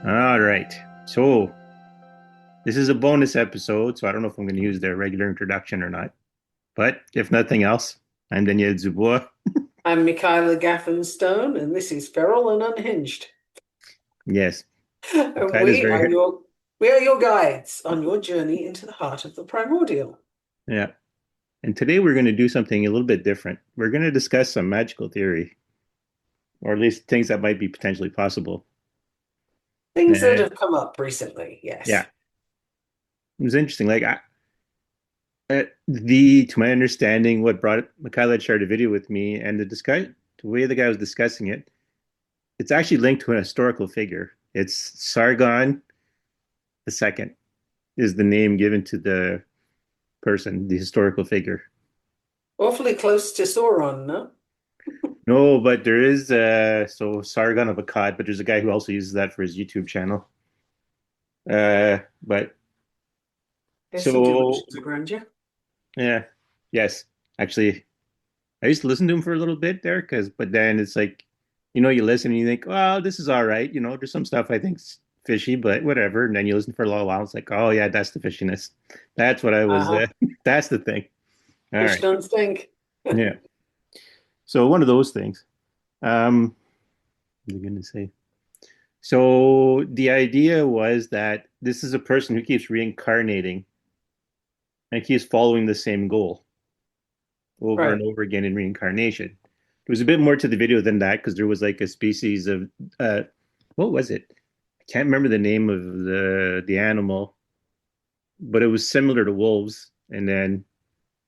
All right. So this is a bonus episode, so I don't know if I'm going to use their regular introduction or not. But if nothing else, I'm Daniel Dubois. I'm Michaela Gaffinstone, and this is Feral and Unhinged. Yes, And Kyle is very here. we are your guides on your journey into the heart of the primordial. Yeah. And today we're going to do something a little bit different. We're going to discuss some magical theory, or at least things that might be potentially possible. Things that Uh, have come up recently, yeah, yes. it was interesting. The to my understanding, what brought it, Michaela had shared a video with me, and the way the guy was discussing it, it's actually linked to an historical figure. It's Sargon the Second is the name given to the person, the historical figure. Awfully close to Sauron, no? No, but there is Sargon of Akkad, but there's a guy who also uses that for his YouTube channel. But There's some so delusions of grandeur. yeah, yes, actually, I used to listen to him for a little bit there, but then it's like, you listen and you think, well, this is all right. There's some stuff I think's fishy, but whatever. And then you listen for a little while, it's like, oh yeah, that's the fishiness. That's what I was. Uh-huh. That's the thing. All Fish right, don't stink. yeah. So one of those things. What was I going to say? So the idea was that this is a person who keeps reincarnating and keeps following the same goal over and Right. over again in reincarnation. There was a bit more to the video than that because there was like a species of what was it? I can't remember the name of the animal, but it was similar to wolves. And then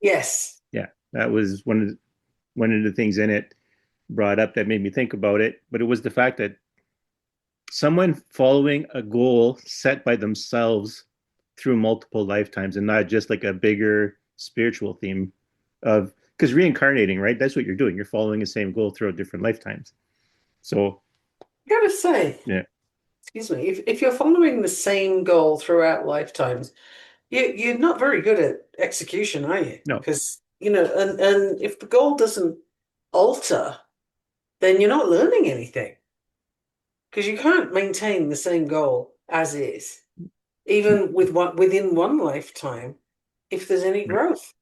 Yes. yeah, that was one of the things in it brought up that made me think about it. But it was the fact that someone following a goal set by themselves through multiple lifetimes and not just like a bigger spiritual theme of because reincarnating, right? That's what you're doing. You're following the same goal throughout different lifetimes. So, I gotta say, yeah, excuse me, if you're following the same goal throughout lifetimes, you're not very good at execution, are you? no, Because, and if the goal doesn't alter, then you're not learning anything. Because you can't maintain the same goal as is, even within one lifetime, if there's any right, growth.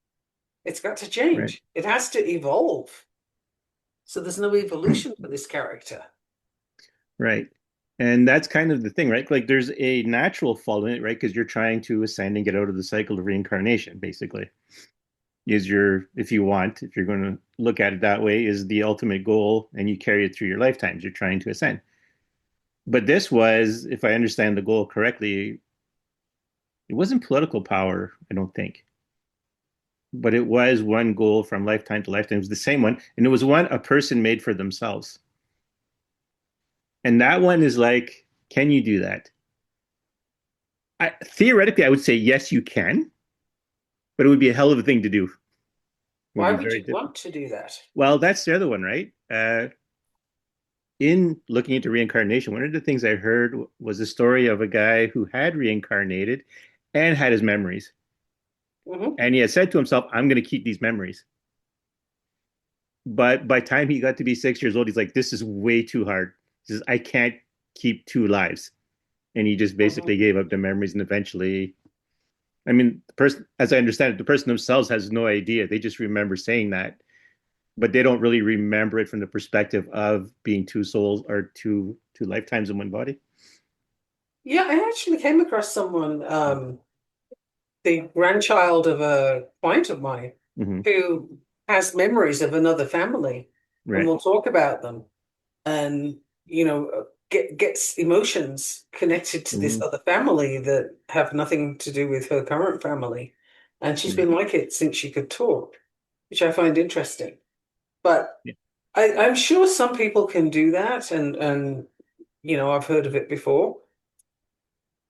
It's got to right, change. It has to evolve. So there's no evolution for this character. right. And that's kind of the thing, right? Like there's a natural fall in it, right? Because you're trying to ascend and get out of the cycle of reincarnation, basically. If you want, if you're going to look at it that way, is the ultimate goal, and you carry it through your lifetimes. You're trying to ascend. But this was, if I understand the goal correctly, it wasn't political power, I don't think, but it was one goal from lifetime to lifetime. It was the same one, and it was one a person made for themselves. And that one is like, can you do that? Theoretically, I would say yes, you can, but it would be a hell of a thing to do. It would Why be would very you difficult. want to do that? Well, that's the other one, right? In looking into reincarnation, one of the things I heard was a story of a guy who had reincarnated and had his memories. Hmm. And he had said to himself, I'm going to keep these memories. But by the time he got to be 6 years old, he's like, this is way too hard. He says, I can't keep two lives. And he just basically Hmm. gave up the memories and eventually, I mean, the person, as I understand it, the person themselves has no idea. They just remember saying that, but they don't really remember it from the perspective of being two souls or two lifetimes in one body. Yeah, I actually came across someone, the grandchild of a client of mine, Mm-hmm. who has memories of another family, and Right. we'll talk about them, and gets emotions connected to this Mm-hmm. other family that have nothing to do with her current family, and she's Yeah. been like it since she could talk, which I find interesting. But Yeah. I'm sure some people can do that, and I've heard of it before.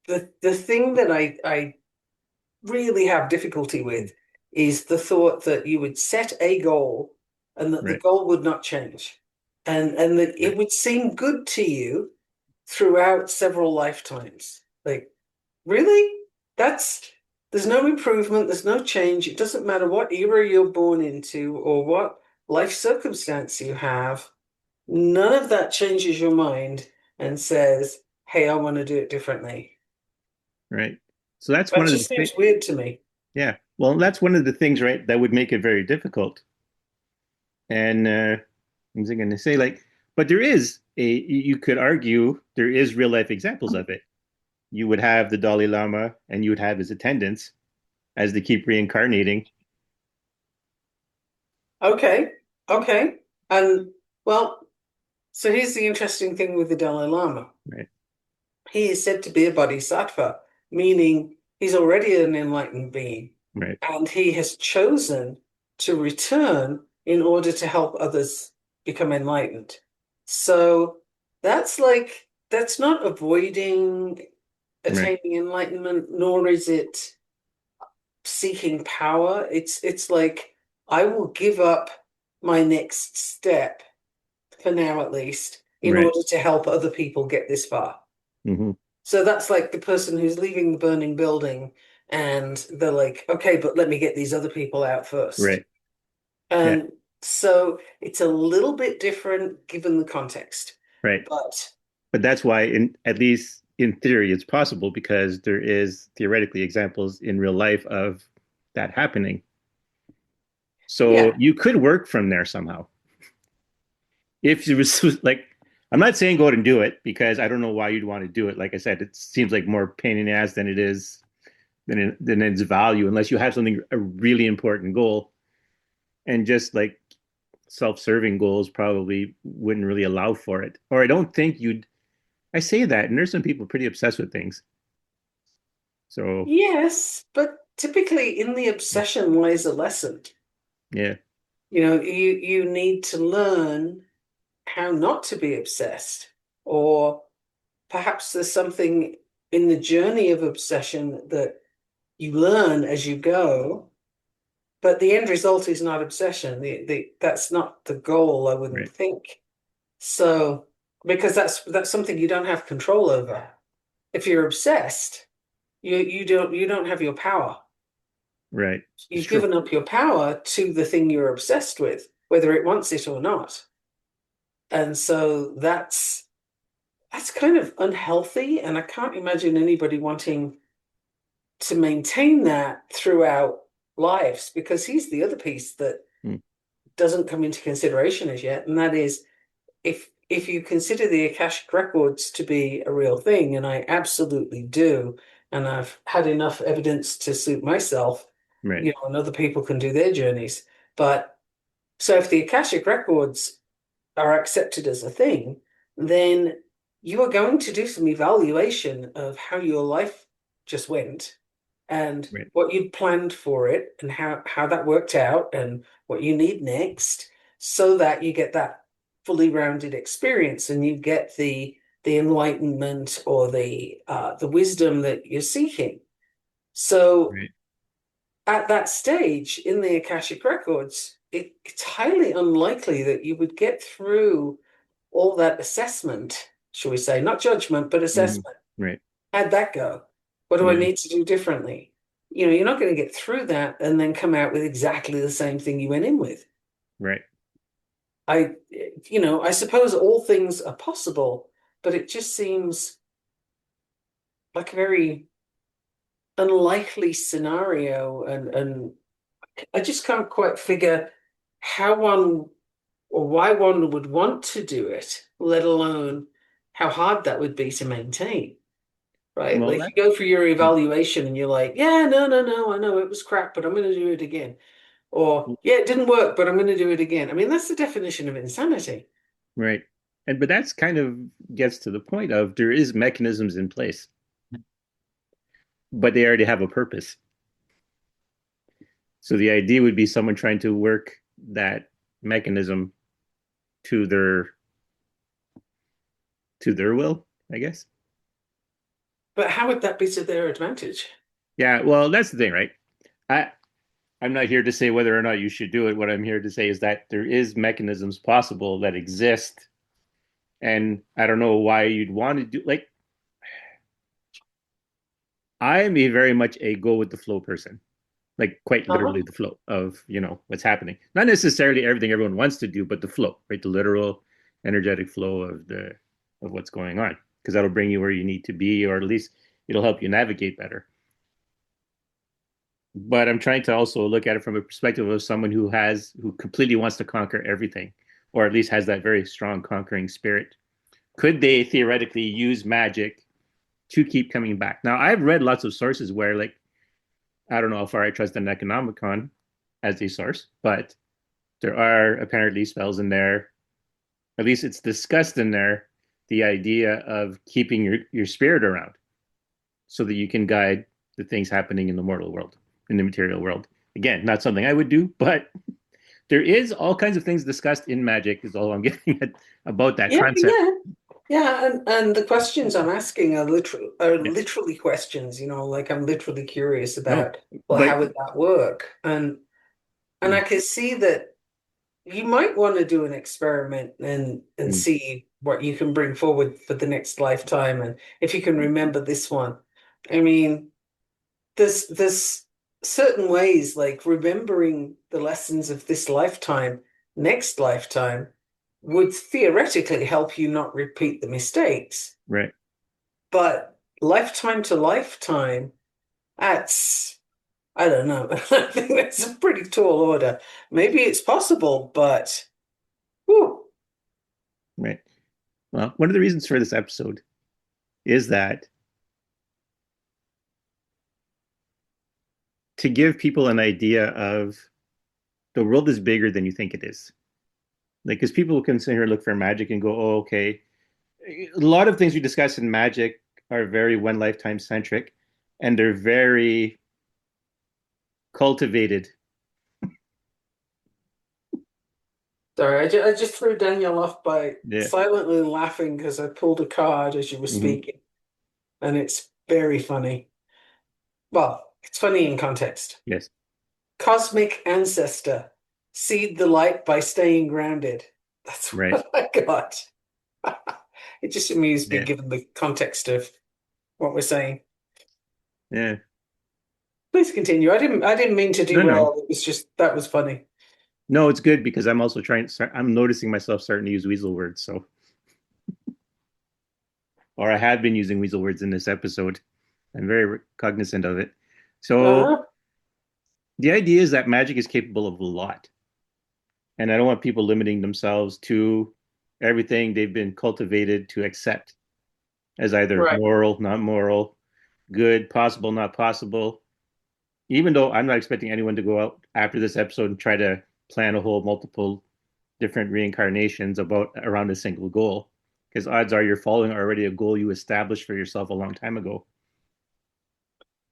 The thing that I really have difficulty with is the thought that you would set a goal and that the Right, goal would not change, and that right, it would seem good to you throughout several lifetimes. Like, really? That's there's no improvement, there's no change. It doesn't matter what era you're born into or what life circumstance you have. None of that changes your mind and says, "Hey, I want to do it differently." right. So that's That one of the just things. seems weird to me. Yeah. Well, that's one of the things, right, that would make it very difficult. And what was I going to say? Like, but there is you could argue there is real life examples of it. You would have the Dalai Lama and you would have his attendants as they keep reincarnating. Okay, okay. And well, so here's the interesting thing with the Dalai Lama. Right, He is said to be a bodhisattva, meaning he's already an enlightened being, right, and he has chosen to return in order to help others become enlightened. So that's not avoiding right, attaining enlightenment, nor is it seeking power. It's like I will give up my next step for now at least in right. order to help other people get this far. Hmm. So that's like the person who's leaving the burning building and they're like, okay, but let me get these other people out first. Right. Yeah. And so it's a little bit different given the context. Right. But But that's why, in at least in theory, it's possible because there is theoretically examples in real life of that happening. So yeah, you could work from there somehow. If it was like, I'm not saying go out and do it because I don't know why you'd want to do it. Like I said, it seems like more pain in the ass than it is than its value, unless you have something a really important goal. And just like self-serving goals probably wouldn't really allow for it. Or I don't think you'd. I say that, and there's some people pretty obsessed with things. So yes, but typically in the obsession lies a lesson. yeah, You need to learn how not to be obsessed, or perhaps there's something in the journey of obsession that you learn as you go, but the end result is not obsession. That's not the goal, I wouldn't right, think. So, because that's something you don't have control over. If you're obsessed, you don't have your power. right. It's You've true. given up your power to the thing you're obsessed with, whether it wants it or not. And so that's kind of unhealthy, and I can't imagine anybody wanting to maintain that throughout lives because he's the other piece that Mm, doesn't come into consideration as yet, and that is if you consider the Akashic records to be a real thing, and I absolutely do, and I've had enough evidence to suit myself, right, and other people can do their journeys. But so if the Akashic records are accepted as a thing, then you are going to do some evaluation of how your life just went and right, what you'd planned for it and how that worked out and what you need next so that you get that fully rounded experience and you get the enlightenment or the wisdom that you're seeking. So right, at that stage in the Akashic records, it's highly unlikely that you would get through all that assessment, shall we say, not judgment, but hmm, assessment. right, How'd that go? What do I yeah, need to do differently? You're not going to get through that and then come out with exactly the same thing you went in with. right. I, I suppose all things are possible, but it just seems like a very unlikely scenario, and I just can't quite figure how one or why one would want to do it, let alone how hard that would be to maintain. Right? Well, Like that you go for your evaluation and you're like, yeah, no, no, no, I know it was crap, but I'm going to do it again. Or, yeah, it didn't work, but I'm going to do it again. I mean, that's the definition of insanity. right. And but that's kind of gets to the point of there is mechanisms in place, but they already have a purpose. So the idea would be someone trying to work that mechanism to their will, I guess. But how would that be to their advantage? Yeah, well, that's the thing, right? I I'm not here to say whether or not you should do it. What I'm here to say is that there is mechanisms possible that exist, and I don't know why you'd want to do like I am a very much a go with the flow person. Like quite Uh-huh. literally the flow of, what's happening. Not necessarily everything everyone wants to do, but the flow, right? The literal energetic flow of what's going on. Because that'll bring you where you need to be, or at least it'll help you navigate better. But I'm trying to also look at it from a perspective of someone who completely wants to conquer everything, or at least has that very strong conquering spirit. Could they theoretically use magic to keep coming back? Now, I've read lots of sources where, like, I don't know how far I trust an Economicon as a source, but there are apparently spells in there. At least it's discussed in there, the idea of keeping your spirit around so that you can guide the things happening in the mortal world, in the material world. Again, not something I would do, but there is all kinds of things discussed in magic, is all I'm getting at about that Yeah, concept. yeah. Yeah, and the questions I'm asking are Yes. literally questions, like I'm literally curious No, about, well, but how would that work? And I mm, can see that you might want to do an experiment and mm, see what you can bring forward for the next lifetime and if you can remember this one. I mean, there's certain ways like remembering the lessons of this lifetime, next lifetime would theoretically help you not repeat the mistakes. right. But lifetime to lifetime, that's, I don't know. I think that's a pretty tall order. Maybe it's possible, but whew, Right. Well, one of the reasons for this episode is that to give people an idea of the world is bigger than you think it is. Like, because people can sit here and look for magic and go, oh, okay. A lot of things we discuss in magic are very one lifetime centric, and they're very cultivated. sorry, I just threw Danielle off by Yeah. silently laughing because I pulled a card as you were Hmm. speaking, and it's very funny. Well, it's funny in context. Yes. Cosmic ancestor, seed the light by staying grounded. That's Right. what I got. It just amused me Yeah. given the context of what we're saying. Yeah. Please continue. I didn't mean to No, no. derail. It was just that was funny. No, it's good because I'm also I'm noticing myself starting to use weasel words. So, or I have been using weasel words in this episode. I'm very cognizant of it. So, Uh-huh. the idea is that magic is capable of a lot. And I don't want people limiting themselves to everything they've been cultivated to accept as either Right. moral, not moral, good, possible, not possible. Even though I'm not expecting anyone to go out after this episode and try to plan a whole multiple different reincarnations about around a single goal, because odds are you're following already a goal you established for yourself a long time ago.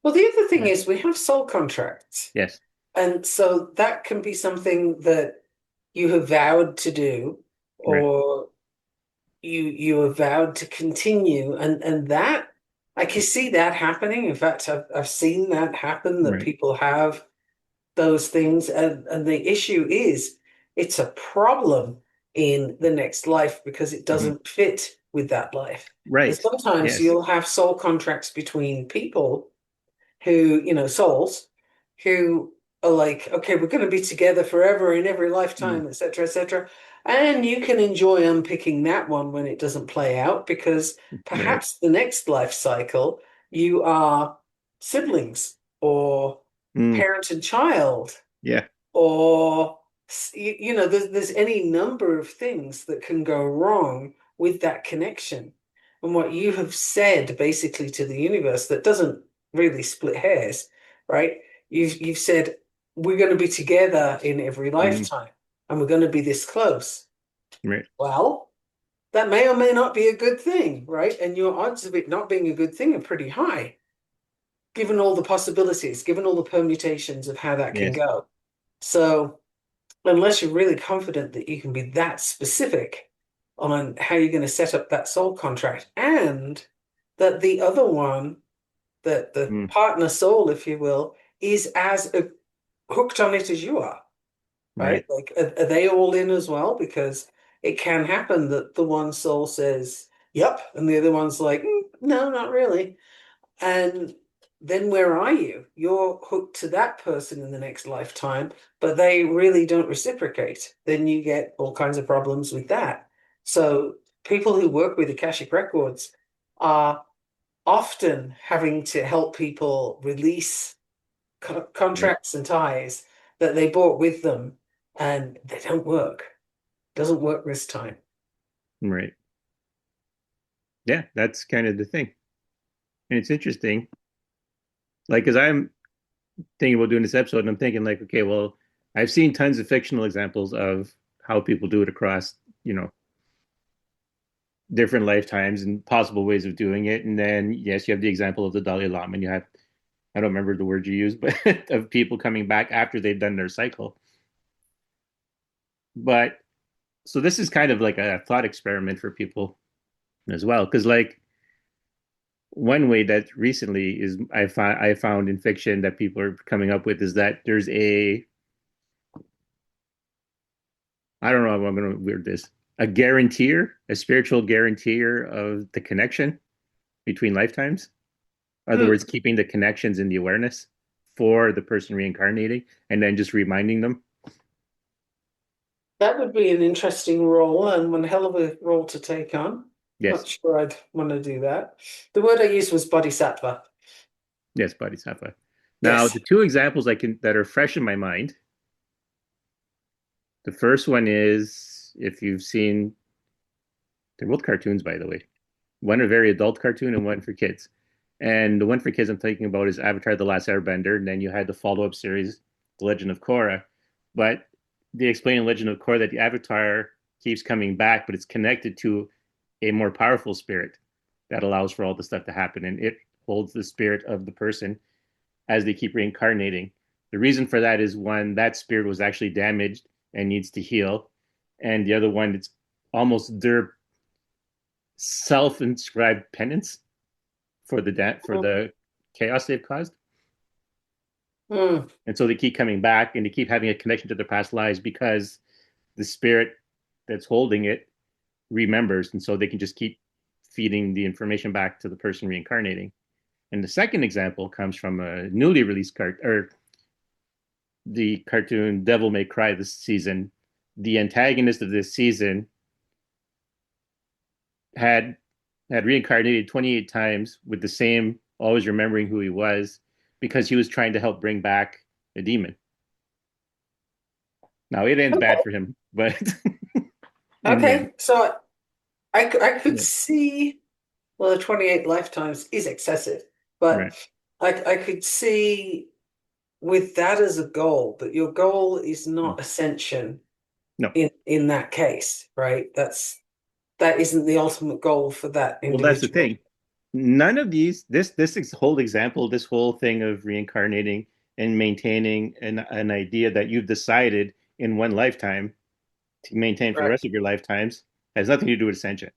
Well, the other thing Yeah. is we have soul contracts. Yes. And so that can be something that you have vowed to do Right. or you have vowed to continue. And that I can see that happening. In fact, I've seen that happen, that Right. people have those things. And the issue is it's a problem in the next life because it Mhm. doesn't fit with that life. And Right. sometimes Yes. you'll have soul contracts between people who, souls who are like, okay, we're going to be together forever in every Mm. lifetime, etc., etc. And you can enjoy unpicking that one when it doesn't play out because Right. perhaps the next life cycle you are siblings or Mm. parent and child Yeah. or there's any number of things that can go wrong with that connection. And what you have said basically to the universe that doesn't really split hairs, right? You've said we're going to be together in every Mm. lifetime and we're going to be this close. Right. Well, that may or may not be a good thing, right? And your odds of it not being a good thing are pretty high, given all the possibilities, given all the permutations of how that can Yes. go. So unless you're really confident that you can be that specific on how you're going to set up that soul contract, and that the other one, that the Mm, partner soul, if you will, is as hooked on it as you are, right? right. Like, are they all in as well? Because it can happen that the one soul says, yep, and the other one's like, no, not really. And then where are you? You're hooked to that person in the next lifetime, but they really don't reciprocate. Then you get all kinds of problems with that. So people who work with Akashic Records are often having to help people release Right. contracts and ties that they brought with them, and they don't work. Doesn't work this time. Right. Yeah, that's kind of the thing. And it's interesting. Like, because I'm thinking about doing this episode and I'm thinking like, okay, well, I've seen tons of fictional examples of how people do it across, you know, different lifetimes and possible ways of doing it. And then, yes, you have the example of the Dalai Lama, and you have, I don't remember the word you used, but of people coming back after they've done their cycle. But so this is kind of like a thought experiment for people as well. Because, like, one way that recently is I found in fiction that people are coming up with is that there's a, I don't know how I'm going to weird this, a guaranteer, a spiritual guaranteer of the connection between lifetimes. In other Hmm. words, keeping the connections in the awareness for the person reincarnating and then just reminding them. That would be an interesting role and one hell of a role to take on. Not Yes, sure I'd want to do that. The word I used was bodhisattva. yes, Bodhisattva. Now, Yes. the two examples I can that are fresh in my mind. The first one is if you've seen, they're both cartoons, by the way. One a very adult cartoon and one for kids. And the one for kids I'm thinking about is Avatar: The Last Airbender, and then you had the follow-up series, The Legend of Korra. But they explain in Legend of Korra that the Avatar keeps coming back, but it's connected to a more powerful spirit that allows for all the stuff to happen, and it holds the spirit of the person as they keep reincarnating. The reason for that is one, that spirit was actually damaged and needs to heal, and the other one, it's almost their self-inscribed penance for the chaos they've caused. Mm. And so they keep coming back and they keep having a connection to their past lives because the spirit that's holding it remembers. And so they can just keep feeding the information back to the person reincarnating. And the second example comes from a newly released or the cartoon Devil May Cry this season. The antagonist of this season had reincarnated 28 times with the same, always remembering who he was, because he was trying to help bring back a demon. Now it ends bad for him, but in the end, Okay. So I could yeah, see, well, the 28 lifetimes is excessive, but right, I could see with that as a goal, but your goal is mm. not ascension No. in that case, right? That isn't the ultimate goal for that Well, that's the individual. thing. None of these, this whole example, this whole thing of reincarnating and maintaining an idea that you've decided in one lifetime to maintain for the Right. rest of your lifetimes has nothing to do with ascension.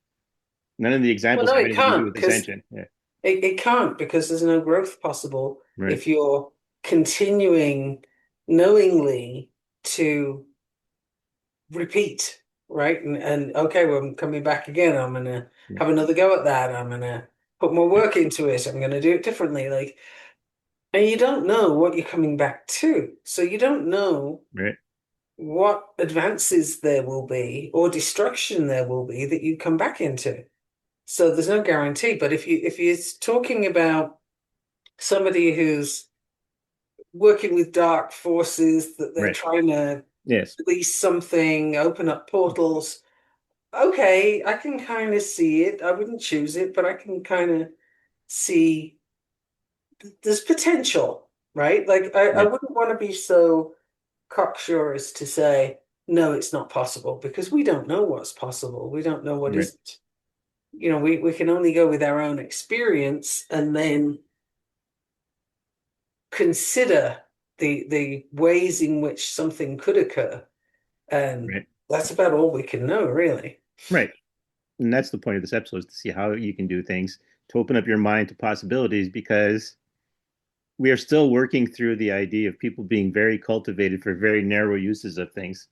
None of the Well, examples no, have it anything to do can't with because ascension. Yeah, it can't because there's no growth possible right. if you're continuing knowingly to repeat, right? And okay, well, I'm coming back again. I'm gonna Yeah, have another go at that. I'm gonna put more yeah, work into it. I'm gonna do it differently. Like, and you don't know what you're coming back to. So you don't know right. what advances there will be or destruction there will be that you come back into. So there's no guarantee. But if you're talking about somebody who's working with dark forces, that they're Right. trying to Yes. release something, open up portals, okay, I can kind of see it. I wouldn't choose it, but I can kind of see there's potential, right? Like I Yeah. wouldn't want to be so cocksure as to say, no, it's not possible because we don't know what's possible. We don't know what Right. isn't. We can only go with our own experience and then consider the ways in which something could occur. And Right. that's about all we can know, really. Right. And that's the point of this episode is to see how you can do things to open up your mind to possibilities because we are still working through the idea of people being very cultivated for very narrow uses of things,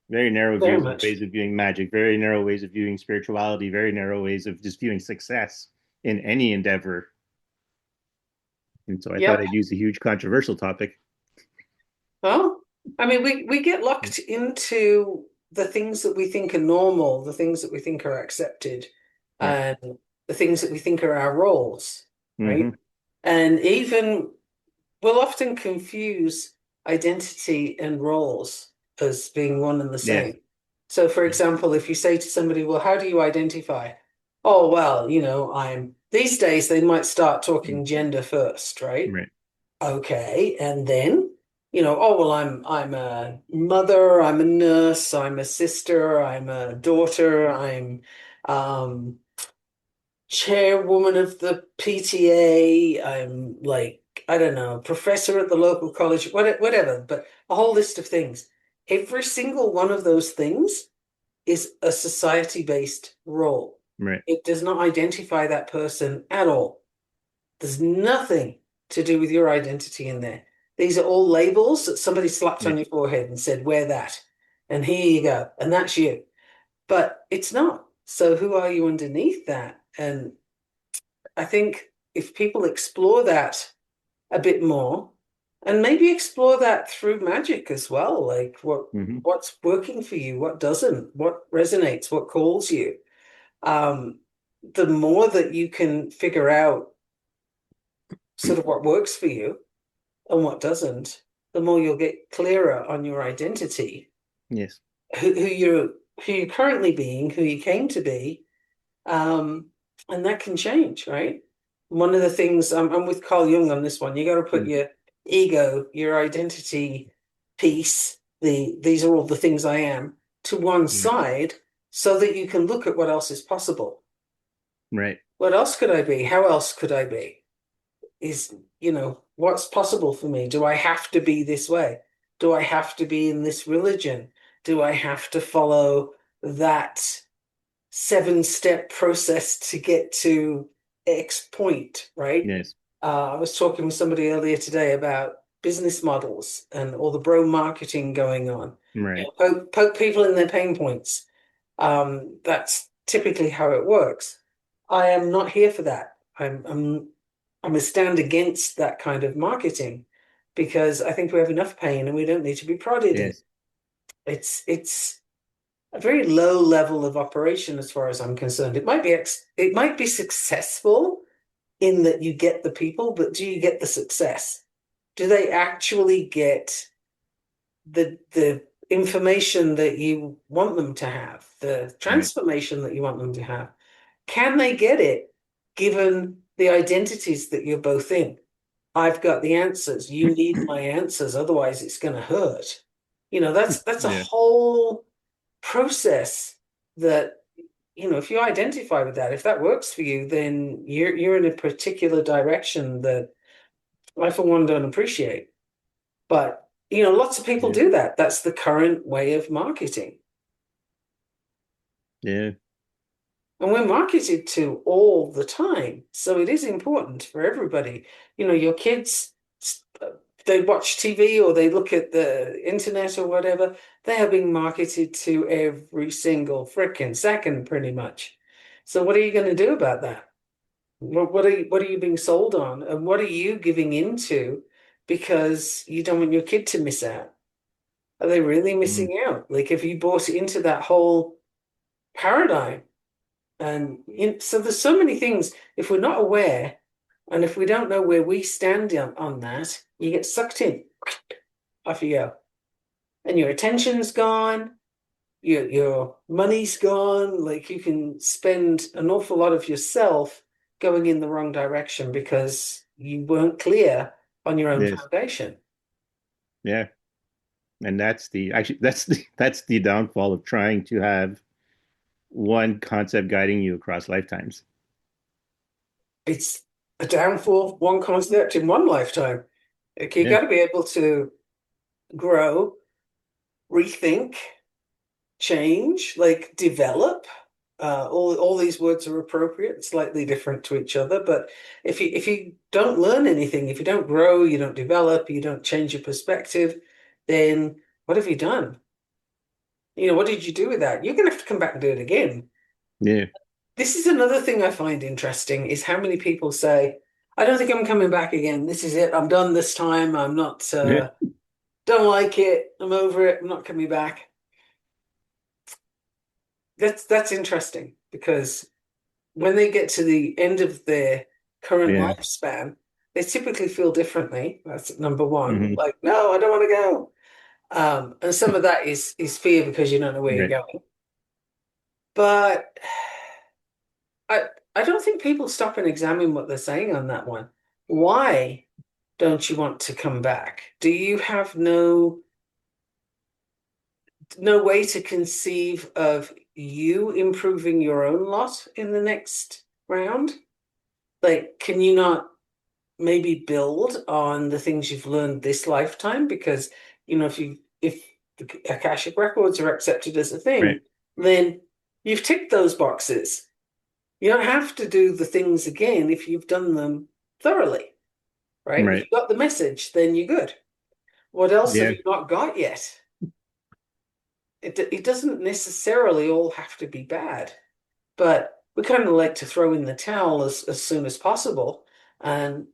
very narrow Very views much. ways of viewing magic, very narrow ways of viewing spirituality, very narrow ways of just viewing success in any endeavor. And so I thought Yep. I'd use a huge controversial topic. Well, I mean, we get locked into the things that we think are normal, the things that we think are accepted, Right. and the things that we think are our roles, right? Mm-hmm. And even we'll often confuse identity and roles as being one and the Yes. same. So, for example, if you say to somebody, well, how do you identify? Oh, well, these days they might start talking gender first, right? Right. Okay, and then, oh well, I'm a mother, I'm a nurse, I'm a sister, I'm a daughter, I'm um chairwoman of the PTA, I'm like, I don't know, professor at the local college, whatever, but a whole list of things. Every single one of those things is a society-based role. Right. It does not identify that person at all. There's nothing to do with your identity in there. These are all labels that somebody slapped on Yes. your forehead and said, wear that. And here you go. And that's you. But it's not. So who are you underneath that? And I think if people explore that a bit more, and maybe explore that through magic as well, like Mm-hmm. what's working for you, what doesn't, what resonates, what calls you. Um, the more that you can figure out sort of what works for you, and what doesn't, the more you'll get clearer on your identity, Yes. who you're currently being, who you came to be, um, and that can change, right? One of the things I'm with Carl Jung on this one. You got to put Mm. your ego, your identity piece, these are all the things I am, to one Right. side, so that you can look at what else is possible. Right. What else could I be? How else could I be? What's possible for me? Do I have to be this way? Do I have to be in this religion? Do I have to follow that 7-step process to get to X point, right? Yes. I was talking with somebody earlier today about business models and all the bro marketing going on. Right. Poke people in their pain points. That's typically how it works. I am not here for that. I'm a stand against that kind of marketing because I think we have enough pain and we don't need to be prodded in. Yes. It's a very low level of operation as far as I'm concerned. It might be successful in that you get the people, but do you get the success? Do they actually get the information that you want them to have, the Right. transformation that you want them to have? Can they get it given the identities that you're both in? I've got the answers. You need my answers, otherwise it's going to hurt. That's a Yeah. whole process that, if you identify with that, if that works for you, then you're in a particular direction that I, for one, don't appreciate. But, lots of people Yeah. do that. That's the current way of marketing. Yeah. And we're marketed to all the time. So it is important for everybody. Your kids, they watch TV or they look at the internet or whatever, they are being marketed to every single freaking second, pretty much. So what are you going to do about that? What are you being sold on? And what are you giving into because you don't want your kid to miss out? Are they really Mm. missing out? Like, have you bought into that whole paradigm? And so there's so many things. If we're not aware, and if we don't know where we stand on that, you get sucked in. Off you go. And your attention's gone, your money's gone. Like you can spend an awful lot of yourself going in the wrong direction because you weren't clear on your own Yes. foundation. Yeah. And that's the downfall of trying to have one concept guiding you across lifetimes. It's a downfall of one concept in one lifetime. Like, you Yeah. got to be able to grow, rethink, change, like develop. All these words are appropriate, slightly different to each other. But if you don't learn anything, if you don't grow, you don't develop, you don't change your perspective, then what have you done? What did you do with that? You're gonna have to come back and do it again. Yeah. This is another thing I find interesting is how many people say, I don't think I'm coming back again. This is it. I'm done this time. I'm not Yeah. don't like it. I'm over it. I'm not coming back. That's interesting because when they get to the end of their current Yeah. lifespan, they typically feel differently. That's number one. Hmm. Like, no, I don't want to go. And some of that is fear because you don't know where you're Right. going. But I I don't think people stop and examine what they're saying on that one. Why don't you want to come back? Do you have no way to conceive of you improving your own lot in the next round? Like, can you not maybe build on the things you've learned this lifetime? Because, if the Akashic records are accepted as a Right. thing, then you've ticked those boxes. You don't have to do the things again if you've done them thoroughly, right? If Right. you got the message, then you're good. What else have Yeah. you not got yet? It doesn't necessarily all have to be bad, but we kind of like to throw in the towel as soon as possible. And,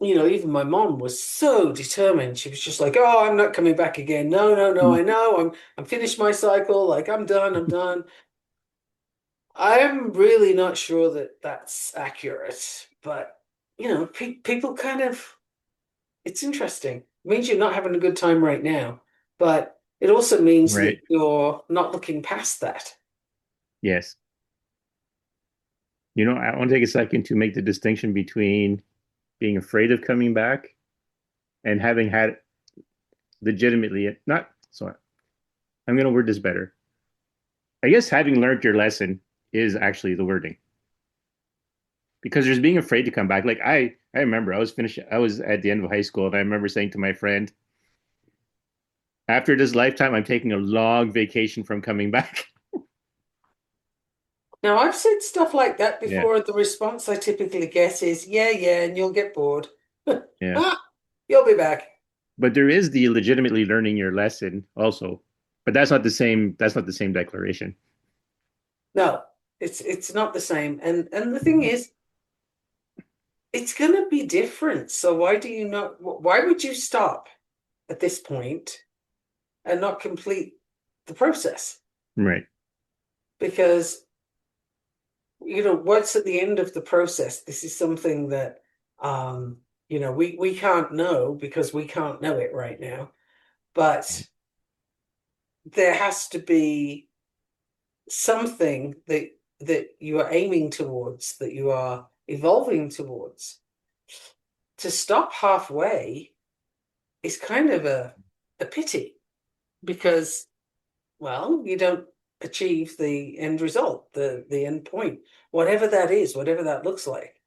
even my mom was so determined. She was just like, "Oh, I'm not coming back again. No, no, no, I know. I'm finished my cycle. Like I'm done. I'm done." I'm really not sure that that's accurate, but people kind of it's interesting. It means you're not having a good time right now, but it also means that Right. you're not looking past that. Yes. I want to take a second to make the distinction between being afraid of coming back and having had legitimately not sorry. I'm going to word this better. I guess having learned your lesson is actually the wording because there's being afraid to come back. Like I remember I was at the end of high school and I remember saying to my friend, after this lifetime, I'm taking a long vacation from coming back. Now, I've said stuff like that Yeah. before, and the response I typically get is, yeah, yeah, and you'll get bored. Yeah. Ah, you'll be back. But there is the legitimately learning your lesson also. But that's not the same declaration. No, it's not the same. And the thing is, it's gonna be different. So why would you stop at this point and not complete the process? Right. Because what's at the end of the process? This is something that we can't know because we can't know it right now. But there has to be something that you are aiming towards, that you are evolving towards. To stop halfway is kind of a pity because, well, you don't achieve the end result, the end point, whatever that is, whatever that looks like.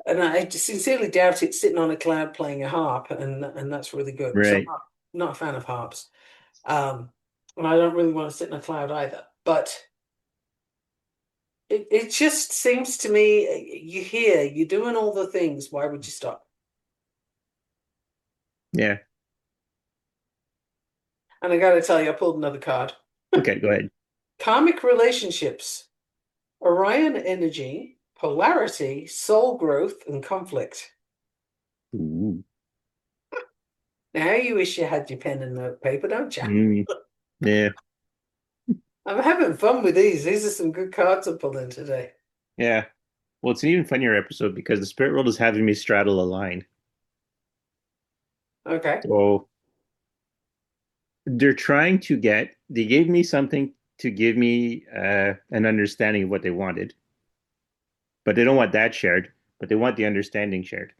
And I sincerely doubt it's sitting on a cloud playing a harp, and that's really good because I'm Right. not a fan of harps. Um, and I don't really want to sit in a cloud either. But it just seems to me you're doing all the things. Why would you stop? Yeah. And I got to tell you, I pulled another card. Okay, go ahead. Karmic relationships, Orion energy, polarity, soul growth, and conflict. Ooh. Now you wish you had your pen and paper, don't you? Mm, yeah. I'm having fun with these. These are some good cards I'm pulling today. Yeah. Well, it's an even funnier episode because the spirit world is having me straddle a line. Okay. So they gave me something to give me an understanding of what they wanted, but they don't want that shared, but they want the understanding shared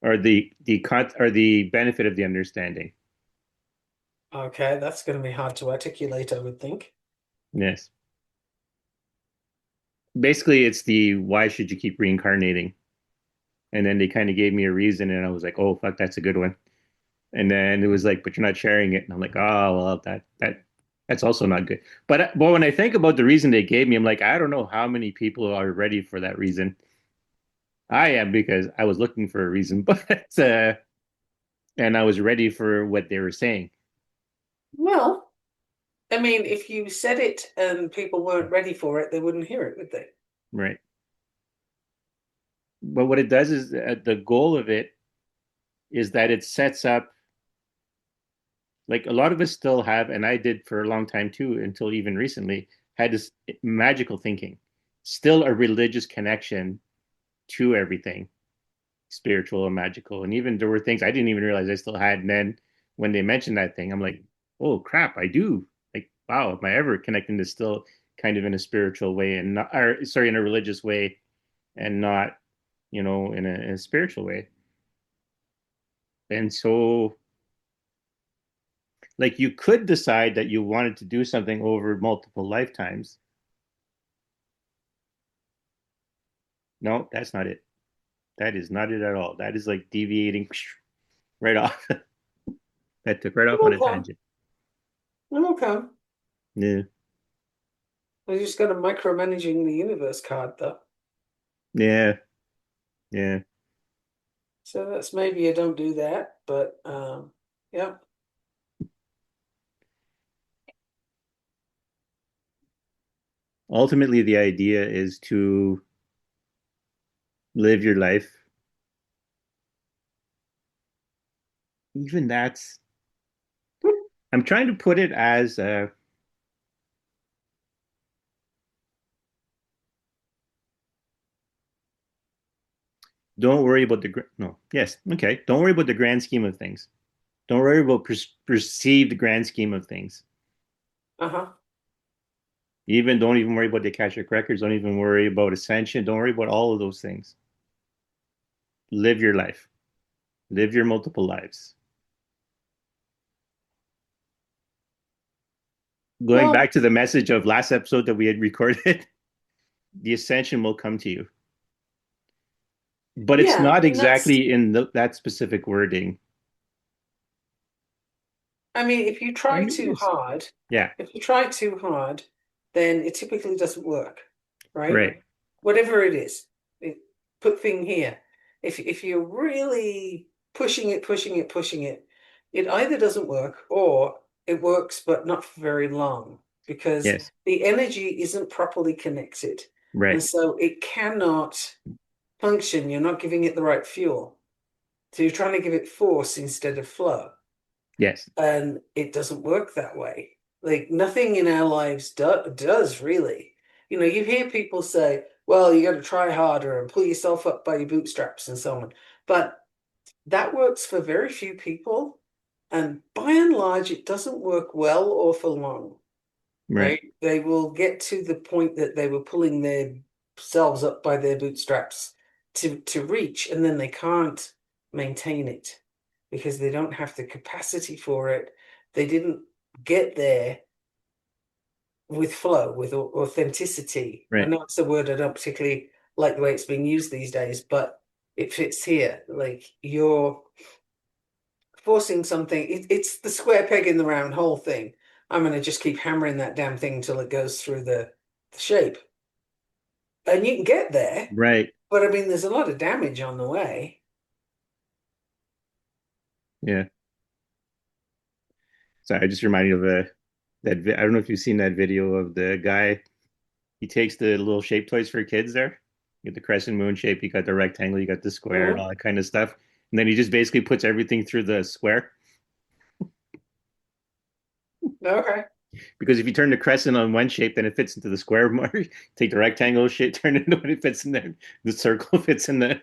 or the benefit of the understanding. Okay, that's going to be hard to articulate, I would think. Yes. Basically, it's the why should you keep reincarnating? And then they kind of gave me a reason, and I was like, oh, fuck, that's a good one. And then it was like, but you're not sharing it. And I'm like, oh, well, that. That's also not good. But when I think about the reason they gave me, I'm like, I don't know how many people are ready for that reason. I am because I was looking for a reason, but and I was ready for what they were saying. Well, I mean, if you said it and people weren't ready for it, they wouldn't hear it, would they? Right. But what it does is the goal of it is that it sets up like a lot of us still have, and I did for a long time too, until even recently, had this magical thinking, still a religious connection to everything spiritual and magical. And even there were things I didn't even realize I still had. And then when they mentioned that thing, I'm like, oh crap, I do. Like, wow, am I ever connecting this still kind of in a spiritual way and not, or sorry, in a religious way and not, in a spiritual way. And so, like, you could decide that you wanted to do something over multiple lifetimes. No, that's not it. That is not it at all. That is like deviating right off. That took right off on a Okay. tangent. Okay. Yeah. I just got a micromanaging the universe card though. Yeah. Yeah. So that's maybe I don't do that, but yeah. Ultimately, the idea is to live your life. Even that's, I'm trying to put it as don't worry about no, yes, okay. Don't worry about the grand scheme of things. Don't worry about perceived grand scheme of things. Uh-huh. Even don't even worry about the Akashic records. Don't even worry about ascension. Don't worry about all of those things. Live your life. Live your multiple lives. Going Well, back to the message of last episode that we had recorded, the ascension will come to you. But it's yeah, not and that's exactly in that specific wording. I mean, if you Or try maybe it too is. hard, Yeah, if you try too hard, then it typically doesn't work, right? right. Whatever it is, it, put thing here. If you're really pushing it, it either doesn't work or it works but not for very long because Yes, the energy isn't properly connected. And right. so it cannot function. You're not giving it the right fuel. So you're trying to give it force instead of flow. Yes, And it doesn't work that way. Like nothing in our lives does really. You know, you hear people say, well, you got to try harder and pull yourself up by your bootstraps and so on. But that works for very few people. And by and large, it doesn't work well or for long, right. right? They will get to the point that they were pulling themselves up by their bootstraps to reach, and then they can't maintain it because they don't have the capacity for it. They didn't get there with flow, with authenticity. I Right. know it's a word I don't particularly like the way it's being used these days, but it fits here. Like you're forcing something, it's the square peg in the round hole thing. I'm going to just keep hammering that damn thing until it goes through the shape. And you can get there, Right. but I mean, there's a lot of damage on the way. Yeah. So I just reminded me of I don't know if you've seen that video of the guy. He takes the little shape toys for kids there. You got the crescent moon shape, you got the rectangle, you got the square, and all Mhm. that kind of stuff. And then he just basically puts everything through the square. Okay. Because if you turn the crescent on one shape, then it fits into the square more. Take the rectangle shape, turn it into what it fits in there. The circle fits in the.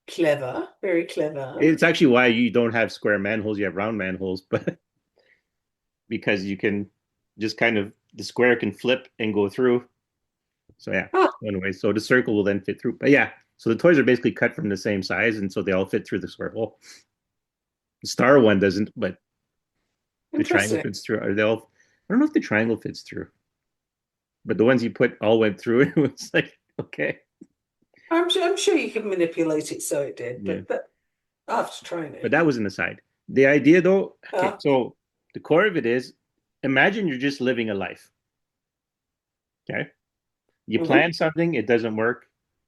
Clever, very clever. It's actually why you don't have square manholes, you have round manholes, but because you can just kind of the square can flip and go through. So yeah. Ah, Anyway, so the circle will then fit through. But yeah, so the toys are basically cut from the same size, and so they all fit through the square hole. The star one doesn't, but the triangle interesting. fits through. Are they all? I don't know if the triangle fits through, but the ones you put all went through. It was like okay, I'm sure you could manipulate it so it did, yeah. but that, I'll have to try But it. that was an aside. The idea, though, okay, Ah, so The core of it is imagine you're just living a life. Okay. You Hmm. plan something, it doesn't work.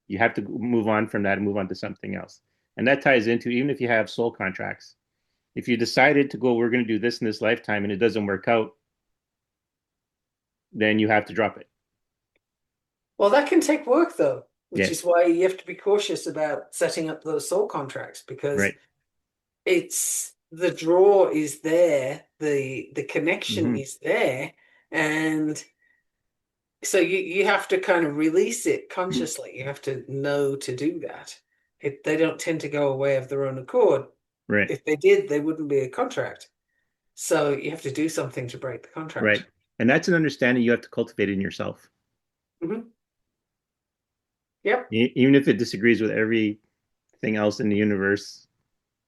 You have to move on from that and move on to something else. And that ties into even if you have soul contracts. If you decided to go, we're going to do this in this lifetime and it doesn't work out, then you have to drop it. Well, that can take work though, which is Yes. why you have to be cautious about setting up those soul contracts because Right. it's the draw is there, the connection Hmm. is there, and so you have to kind of release it consciously. You have to know to do that. They don't tend to go away of their own accord. Right. If they did, they wouldn't be a contract. So you have to do something to break the Right. contract. And that's an understanding you have to cultivate in yourself. Hmm. Yep. Even if it disagrees with everything else in the universe,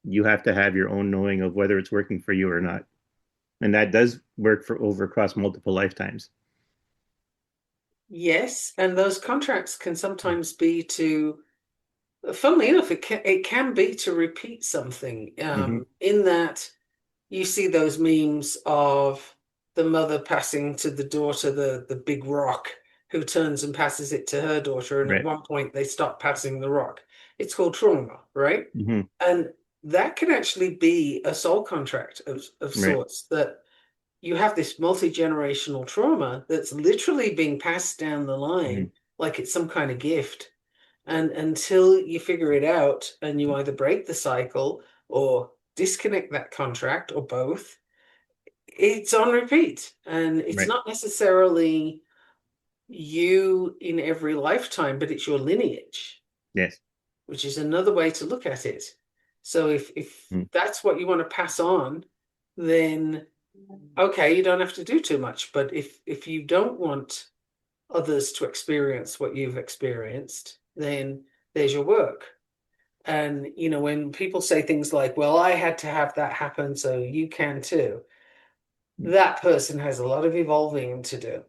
you have to have your own knowing of whether it's working for you or not. And that does work for over across multiple lifetimes. Yes, and those contracts can sometimes be to, funnily enough, it can be to repeat something. Hmm. In that you see those memes of the mother passing to the daughter the big rock, who turns and passes it to her daughter, and at Right. one point they stop passing the rock. It's called trauma, right? Hmm. And that can actually be a soul contract of Right. sorts that you have this multi-generational trauma that's literally being passed down the Hmm. line like it's some kind of gift. And until you figure it out and you either break the cycle or disconnect that contract or both, it's on repeat. And it's Right. not necessarily you in every lifetime, but it's your lineage, Yes. which is another way to look at it. So if Mm. that's what you want to pass on, then okay, you don't have to do too much. But if you don't want others to experience what you've experienced, then there's your work. And when people say things like, "Well, I had to have that happen, so you can too," that person has a lot of evolving to do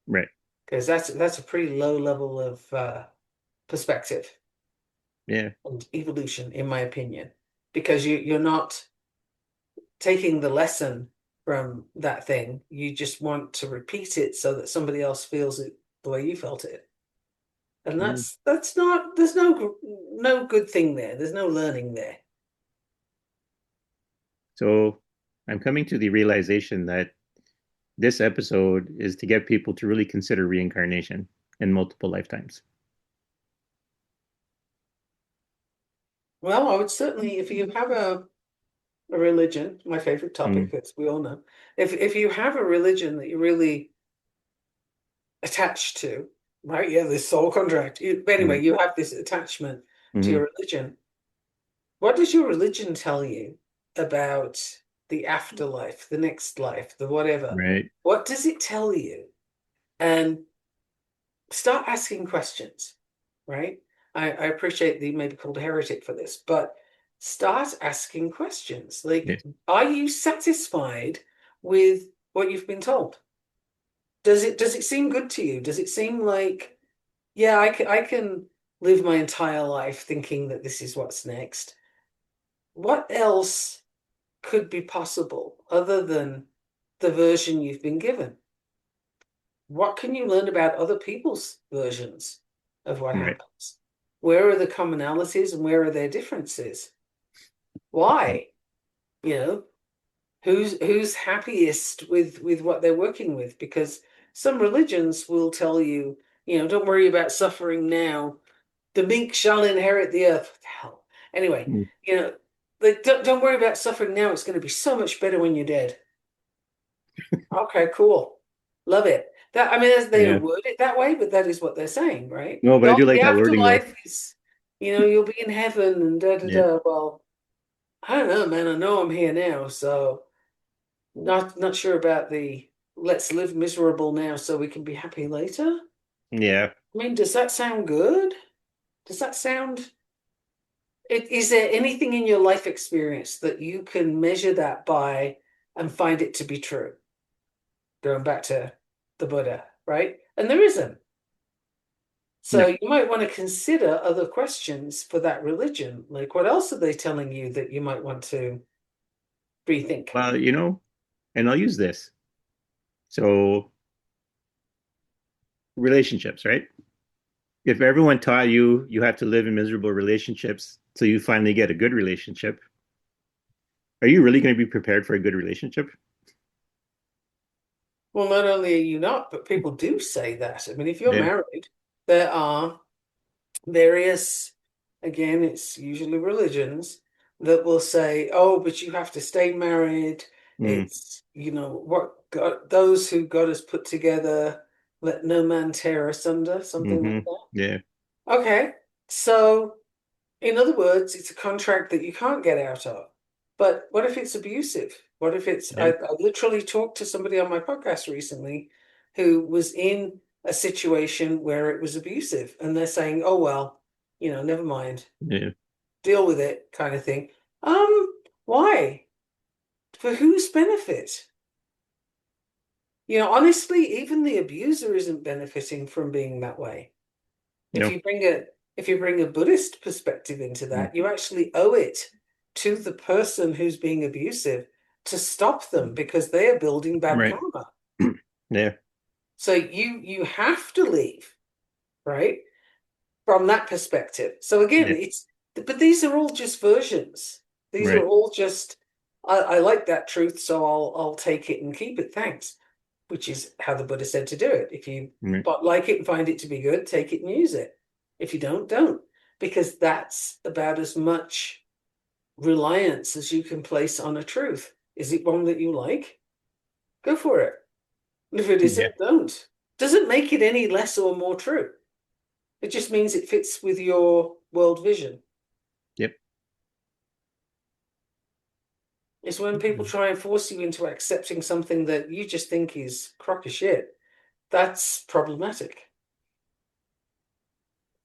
Right. because that's a pretty low level of perspective Yeah. and evolution, in my opinion, because you're not taking the lesson from that thing. You just want to repeat it so that somebody else feels it the way you felt it. And Mm. that's not there's no good thing there. There's no learning there. So I'm coming to the realization that this episode is to get people to really consider reincarnation in multiple lifetimes. Well, I would certainly, if you have a religion, my favorite Mm. topic, as we all know, if you have a religion that you're really attached to, right? Yeah, this soul contract. But Mm. anyway, you have this attachment to Hmm. your religion. What does your religion tell you about the afterlife, the next life, the whatever? Right. What does it tell you? And start asking questions, right? I appreciate that you may be called a heretic for this, but start asking questions. Like, Yes. are you satisfied with what you've been told? Does it seem good to you? Does it seem like, yeah, I can live my entire life thinking that this is what's next? What else could be possible other than the version you've been given? What can you learn about other people's versions of what Right. happens? Where are the commonalities and where are their differences? Mm. Why? You know, who's happiest with what they're working with? Because some religions will tell you, don't worry about suffering now. The meek shall inherit the earth. What the hell? Anyway, Mm. like don't worry about suffering now. It's going to be so much better when you're dead. Okay, cool. Love it. That I mean, they Yeah. don't word it that way, but that is what they're saying, right? No, but I Oh, do like the that wording though. afterlife is, you'll be in heaven and da da Yeah. da. Well, I don't know, man. I know I'm here now, so not sure about the let's live miserable now so we can be happy later. Yeah. I mean, does that sound good? Does that sound is there anything in your life experience that you can measure that by and find it to be true? Going back to the Buddha, right? And there isn't. No. So you might want to consider other questions for that religion. Like, what else are they telling you that you might want to rethink? Well, And I'll use this. So relationships, right? If everyone taught you you have to live in miserable relationships till you finally get a good relationship, are you really going to be prepared for a good relationship? Well, not only are you not, but people do say that. I mean, if you're Yeah. married, there are various, again, it's usually religions that will say, oh, but you have to stay married. Mm, It's, what God, those who God has put together, let no man tear asunder, something like hmm. that. Yeah. Okay. So, in other words, it's a contract that you can't get out of. But what if it's abusive? What if Yeah. I literally talked to somebody on my podcast recently who was in a situation where it was abusive, and they're saying, oh, well, never mind, Yeah. deal with it, kind of thing. Why? For whose benefit? Honestly, even the abuser isn't benefiting from being that way. If No. you bring a if you bring a Buddhist perspective into Mm. that, you actually owe it to the person who's being abusive to stop them because they are building bad Right. karma. Yeah. So you have to leave, right? From that perspective. So again, Yeah. it's but these are all just versions. These are Right. all just I like that truth, so I'll take it and keep it. Thanks. Which is how the Buddha said to do it. If you Right. but like it and find it to be good, take it and use it. If you don't. Because that's about as much reliance as you can place on a truth. Is it one that you like? Go for it. And if it Yeah. isn't, don't. Doesn't make it any less or more true. It just means it fits with your world vision. Yep. It's when people try and force you into accepting something that you just think is crock of shit. That's problematic.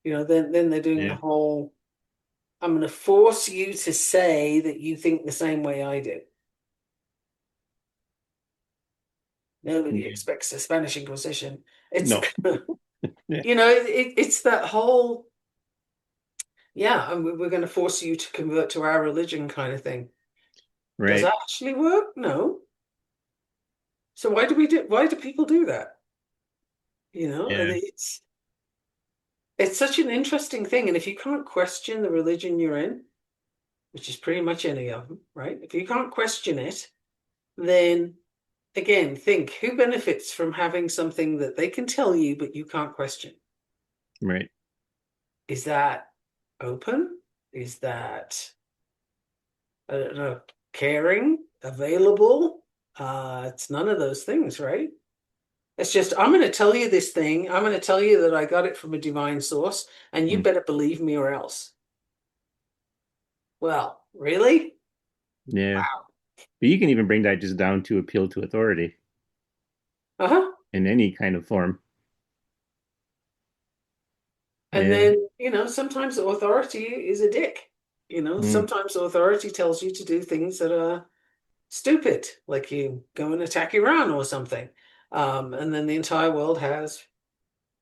Then they're doing the Yeah. whole I'm going to force you to say that you think the same way I do. Nobody Yeah. expects a Spanish Inquisition. It's, No. Yeah. it's that whole, yeah, and we're going to force you to convert to our religion kind of thing. Does Right. that actually work? No. So why do people do that? And Yeah. it's such an interesting thing. And if you can't question the religion you're in, which is pretty much any of them, right? If you can't question it, then again, think who benefits from having something that they can tell you but you can't question? Right. Is that open? Is that, I don't know, caring, available? It's none of those things, right? It's just, I'm going to tell you this thing. I'm going to tell you that I got it from a divine source, and you Mm. better believe me or else. Well, really? Yeah. Wow. But you can even bring that just down to appeal to authority Uh-huh. in any kind of form. And Yeah. then, sometimes the authority is a dick. Mm. Sometimes the authority tells you to do things that are stupid, like you go and attack Iran or something. And then the entire world has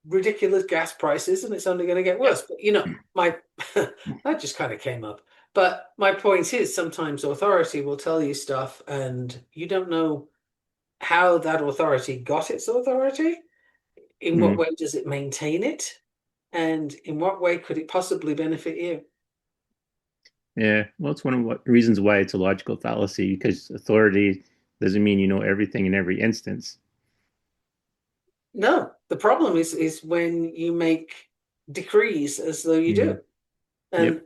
ridiculous gas prices and it's only going to get Yep. worse. But my that just kind of came up. But my point is sometimes authority will tell you stuff and you don't know how that authority got its authority. In what Mm. way does it maintain it? And in what way could it possibly benefit you? Yeah. Well, it's one of the reasons why it's a logical fallacy because authority doesn't mean you know everything in every instance. No, the problem is when you make decrees as though you Mm. do. Yep. And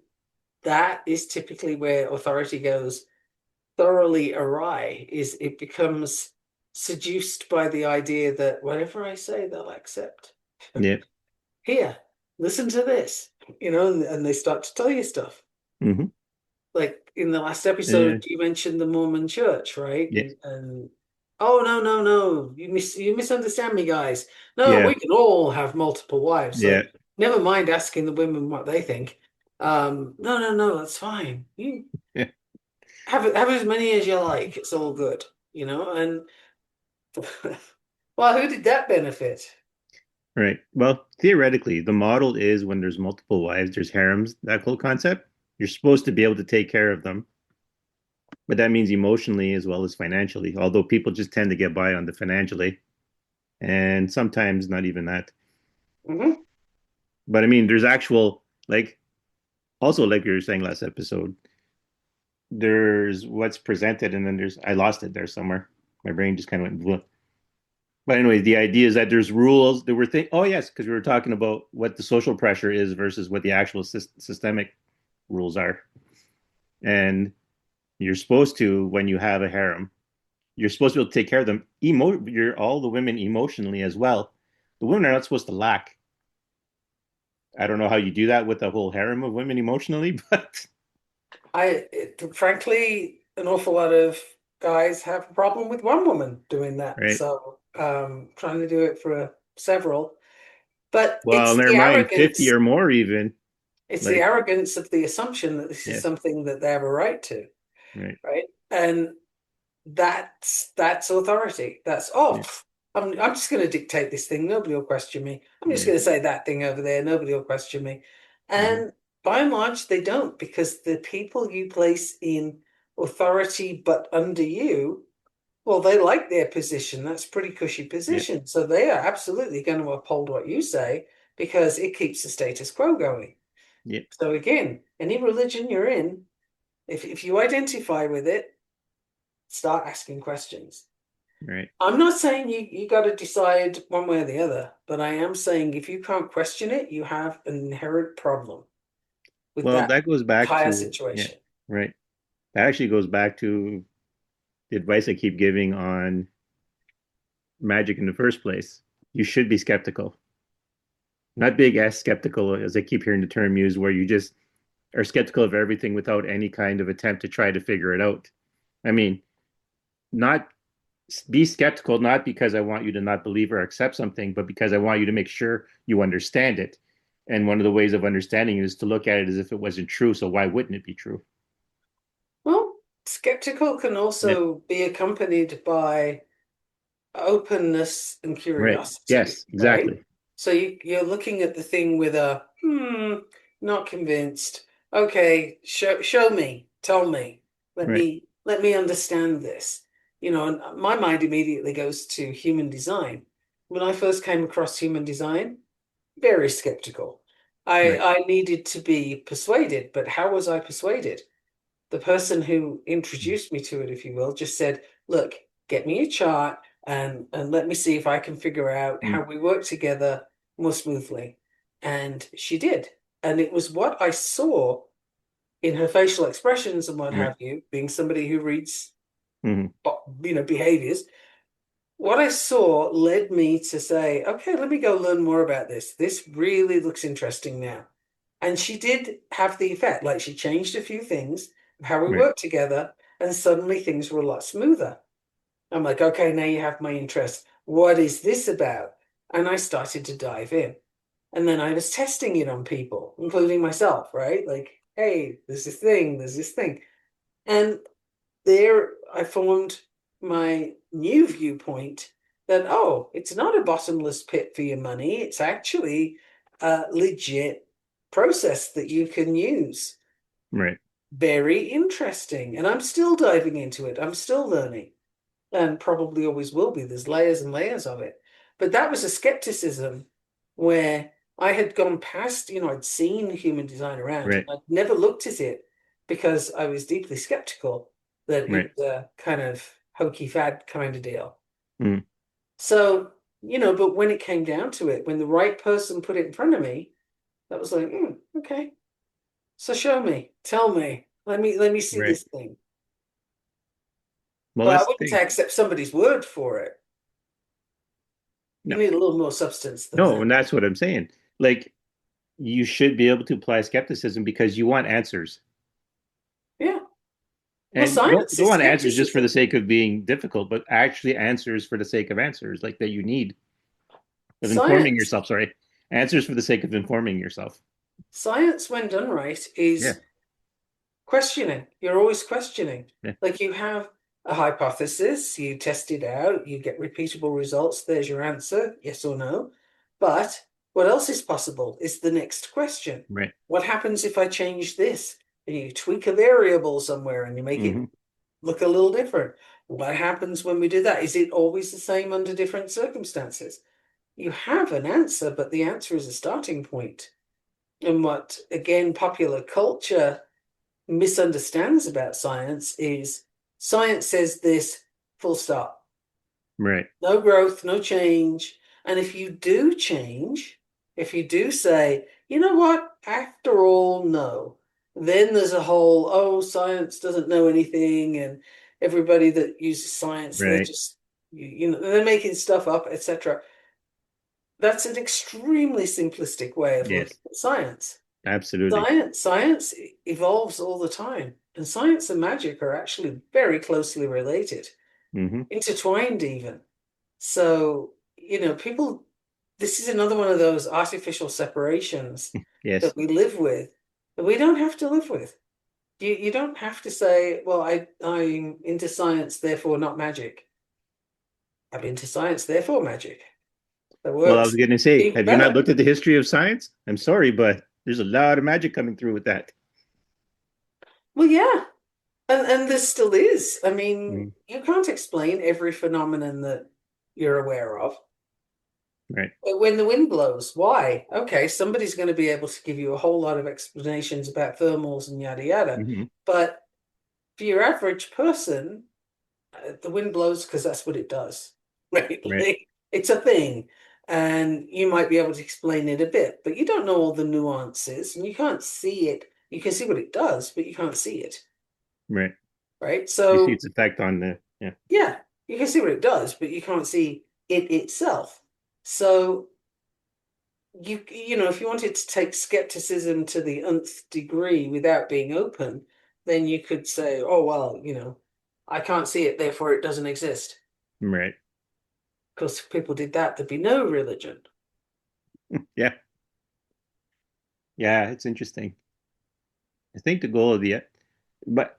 that is typically where authority goes thoroughly awry, is it becomes seduced by the idea that whatever I say, they'll accept. Yep. Here, listen to this, and they start to tell you stuff. Hmm. Like in the last Yeah. episode, you mentioned the Mormon Church, right? Yes. And oh no, you misunderstand me, guys. No, Yeah. we can all have multiple wives. Yeah. Like, never mind asking the women what they think. No, that's fine. You Yeah. have as many as you like. It's all good, And well, who did that benefit? Right. Well, theoretically, the model is when there's multiple wives, there's harems, that whole concept. You're supposed to be able to take care of them. But that means emotionally as well as financially, although people just tend to get by on the financially and sometimes not even that. Hmm. But I mean, there's actual, like, also, like you were saying last episode, there's what's presented, and then there's, I lost it there somewhere. My brain just kind of went, bleh. But anyway, the idea is that there's rules that we're thinking, oh, yes, because we were talking about what the social pressure is versus what the actual systemic rules are. And you're supposed to, when you have a harem, you're supposed to be able to take care of them. You're all the women emotionally as well. The women are not supposed to lack. I don't know how you do that with a whole harem of women emotionally, but Frankly, an awful lot of guys have a problem with one woman doing that. right. So, trying to do it for several, but Well, never mind, 50 or more even. it's the Like, arrogance of the assumption that this is yeah, something that they have a right to, right. right? And that's authority. That's Yeah, I'm just going to dictate this thing. Nobody will question me. I'm just yeah. going to say that thing over there. Nobody will question me. Hmm. And by and large, they don't because the people you place in authority but under you, well, they like their position. That's a pretty cushy Yeah, position. So they are absolutely going to uphold what you say because it keeps the status quo going. yeah, So again, any religion you're in, if you identify with it, start asking questions. right. I'm not saying you got to decide one way or the other, but I am saying if you can't question it, you have an inherent problem with Well, that that goes back entire to, yeah, situation. right. That actually goes back to the advice I keep giving on magic in the first place. You should be skeptical, not big S skeptical, as I keep hearing the term used, where you just are skeptical of everything without any kind of attempt to try to figure it out. I mean, not be skeptical, not because I want you to not believe or accept something, but because I want you to make sure you understand it. And one of the ways of understanding it is to look at it as if it wasn't true. So why wouldn't it be true? Well, skeptical can Yeah. also be accompanied by openness and Right. curiosity, Yes, right? exactly. So you're looking at the thing with a not convinced. Okay, show me, tell me, Right. let me understand this. You know, and my mind immediately goes to human design. When I first came across human design, very skeptical. Right. I needed to be persuaded, but how was I persuaded? The person who introduced me to it, if you will, just said, look, get me a chart and let me see if I can figure out Mm. how we work together more smoothly. And she did. And it was what I saw in her facial expressions and what Right. have you, being somebody who reads, Mm-hmm. behaviors. What I saw led me to say, okay, let me go learn more about this. This really looks interesting now. And she did have the effect, like she changed a few things of how we Right. worked together, and suddenly things were a lot smoother. I'm like, okay, now you have my interest. What is this about? And I started to dive in. And then I was testing it on people, including myself, right? Like, hey, there's this thing, there's this thing. And there I formed my new viewpoint that, oh, it's not a bottomless pit for your money. It's actually a legit process that you can use. Right. Very interesting. And I'm still diving into it. I'm still learning and probably always will be. There's layers and layers of it. But that was a skepticism where I had gone past, I'd seen human design around and Right. I'd never looked at it because I was deeply skeptical that it Right. was a kind of hokey fad kind of deal. Mm. So, but when it came down to it, when the right person put it in front of me, that was like, okay. So show me, tell me, let me see Right. this thing. Well, But I that's the wouldn't thing. accept somebody's word for it. You No, need a little more substance than no, that. and that's what I'm saying. Like, you should be able to apply skepticism because you want answers. Yeah. Well, And you science don't is want answers just for the skepticism. sake of being difficult, but actually answers for the sake of answers, like that you need of informing Science, yourself. Sorry, answers for the sake of informing yourself. science, when done right, Yeah, is questioning. You're always questioning. yeah, Like you have a hypothesis, you test it out, you get repeatable results. There's your answer, yes or no. But what else is possible is the next question. right. What happens if I change this? And you tweak a variable somewhere and you make Hmm. it look a little different. What happens when we do that? Is it always the same under different circumstances? You have an answer, but the answer is a starting point. And what, again, popular culture misunderstands about science says this, full stop. Right. No growth, no change. And if you do change, if you do say, you know what, after all, no, then there's a whole, oh, science doesn't know anything. And everybody that uses science, they're Right. just, they're making stuff up, etc. That's an extremely simplistic way of looking Yes. at science. Absolutely. Science evolves all the time, and science and magic are actually very closely related, Hmm. intertwined even. So, people, this is another one of those artificial separations Yes. that we live with that we don't have to live with. You don't have to say, well, I'm into science, therefore not magic. I'm into science, therefore magic. That Well, I was works going to say, even have you not better. looked at the history of science? I'm sorry, but there's a lot of magic coming through with that. Well, yeah. And there still is. I mean, Mm. you can't explain every phenomenon that you're aware of. Right. When the wind blows, why? Okay, somebody's going to be able to give you a whole lot of explanations about thermals and yada yada. Hmm. But for your average person, the wind blows because that's what it does, right? Right. Like, it's a thing. And you might be able to explain it a bit, but you don't know all the nuances and you can't see it. You can see what it does, but you can't see it, Right. right? You see So its effect on the, yeah. yeah, you can see what it does, but you can't see it itself. So if you wanted to take skepticism to the nth degree without being open, then you could say, oh well, I can't see it, therefore it doesn't exist. Right. Because if people did that, there'd be no religion. Yeah. Yeah. It's interesting. I think the goal of the, but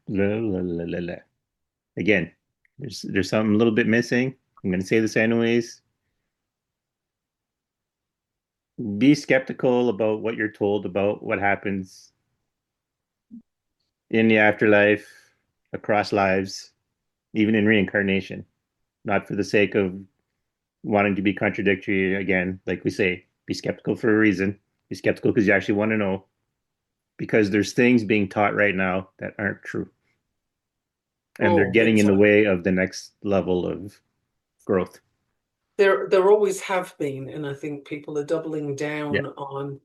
la, la, la, la, la. Again, there's something a little bit missing. I'm going to say this anyways. Be skeptical about what you're told about what happens in the afterlife, across lives, even in reincarnation. Not for the sake of wanting to be contradictory again, like we say, be skeptical for a reason. Be skeptical because you actually want to know. Because there's things being taught right now that aren't true. And they're Oh, big getting in the time. way of the next level of growth. There always have been, and I think people are doubling Yeah. down on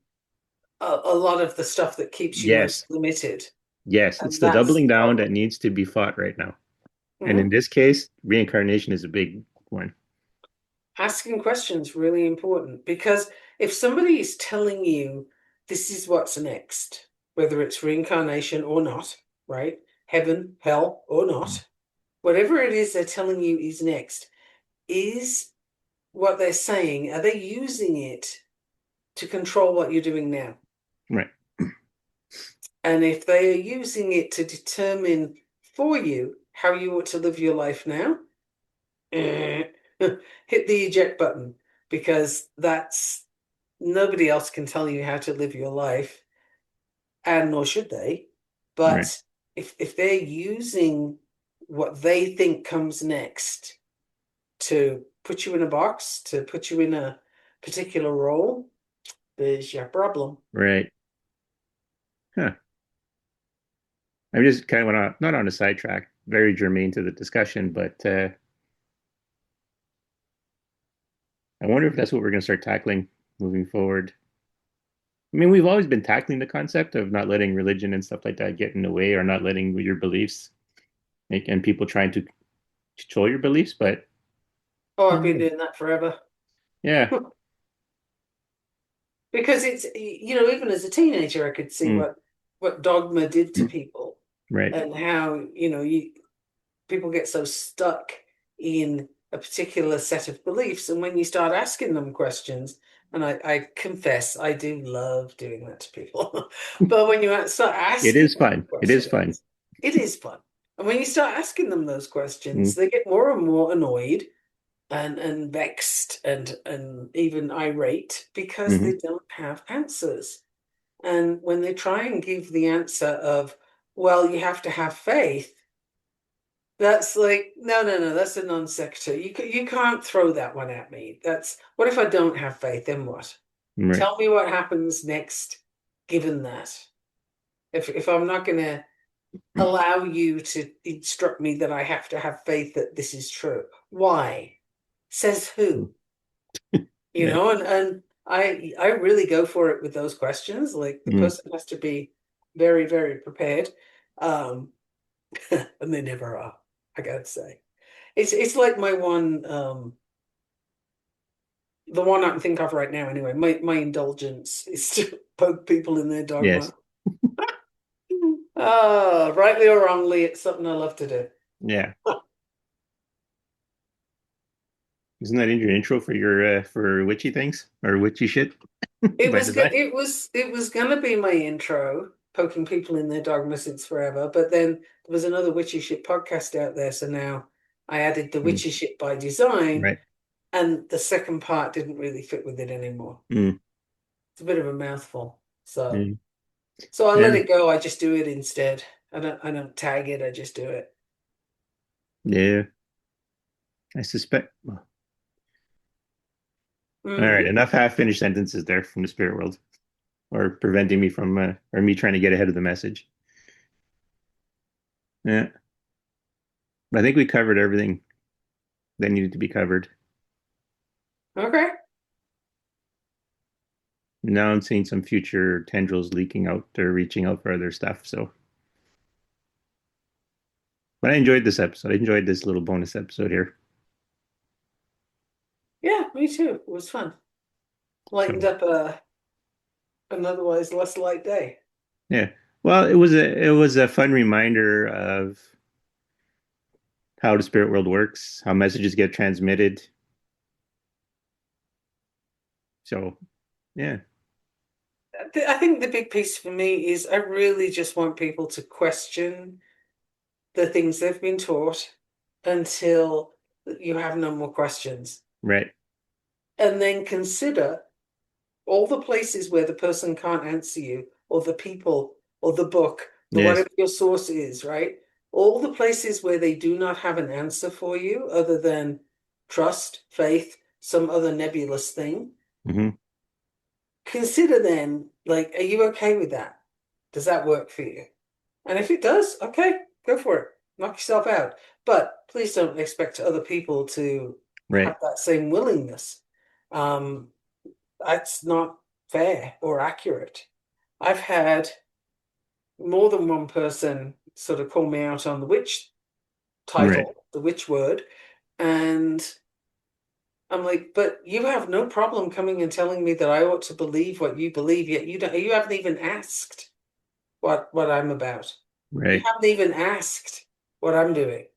a lot of the stuff that keeps you most Yes. limited. Yes. It's And the that's the doubling down that problem. needs to be fought right now. And in Mhm. this case, reincarnation is a big one. Asking questions really important because if somebody is telling you this is what's next, whether it's reincarnation or not, right? Heaven, hell, or not, whatever it is they're telling you is next, is what they're saying, are they using it to control what you're doing now? Right. And if they are using it to determine for you how you ought to live your life now, eh, hit the eject button because that's nobody else can tell you how to live your life, and nor should they. Right. But if they're using what they think comes next to put you in a box, to put you in a particular role, there's your problem. Right. Huh. I'm just kind of went on, not on a sidetrack, very germane to the discussion, but I wonder if that's what we're going to start tackling moving forward. I mean, we've always been tackling the concept of not letting religion and stuff like that get in the way or not letting your beliefs make and people trying to control your beliefs, but Oh, I I've don't been know. doing that forever. Yeah. Because it's, even as a teenager, I could see Mm, what dogma did to people right. and how, people get so stuck in a particular set of beliefs. And when you start asking them questions, and I confess, I do love doing that to people. But when you start It asking is them fun. It is fun. questions, it is fun. And when you start asking them those questions, Mm, they get more and more annoyed and vexed and even irate because hmm. they don't have answers. And when they try and give the answer of, well, you have to have faith, That's like no, no, no. That's a non sequitur. You can't throw that one at me. That's what if I don't have faith? Then what? Right. Tell me what happens next, given that. If I'm not going to allow you to instruct me that I have to have faith that this is true, why? Says who? You Yeah. know, and I really go for it with those questions. Like the Mm. person has to be very, very prepared. Um, and they never are, I gotta say. It's like my one the one I can think of right now anyway. My indulgence is to poke people in their Yes. dogma. Rightly or wrongly, it's something I love to do. Yeah. Isn't that in your intro for witchy things or witchy shit by design? It was gonna be my intro, poking people in their dogma since forever, but then there was another witchy shit podcast out there, so now I added the Mm. witchy shit by design, Right. and the second part didn't really fit with it anymore. Mm. It's a bit of a mouthful. So Mm. so I let And it go. I just do it instead. I don't tag it, I just do it. yeah, I suspect. Well, all right, Hmm. enough half-finished sentences there from the spirit world, or preventing me from, or me trying to get ahead of the message. Yeah, I think we covered everything that needed to be covered. Okay. Now I'm seeing some future tendrils leaking out or reaching out for other stuff. So, but I enjoyed this episode. I enjoyed this little bonus episode here. Yeah, me too. It was fun. Lightened So, up an otherwise less light day. yeah. Well, it was a fun reminder of how the spirit world works, how messages get transmitted. So, yeah, I think the big piece for me is I really just want people to question the things they've been taught until you have no more questions. right. And then consider all the places where the person can't answer you, or the people, or the book, the Yes. whatever your source is, right? All the places where they do not have an answer for you other than trust, faith, some other nebulous thing. Hmm. Consider then, like, are you okay with that? Does that work for you? And if it does, okay, go for it. Knock yourself out. But please don't expect other people to Right. have that same willingness. Um, that's not fair or accurate. I've had more than one person sort of call me out on the witch Right. title, the witch word, and I'm like, but you have no problem coming and telling me that I ought to believe what you believe, yet you haven't even asked what I'm about. You Right. haven't even asked what I'm doing.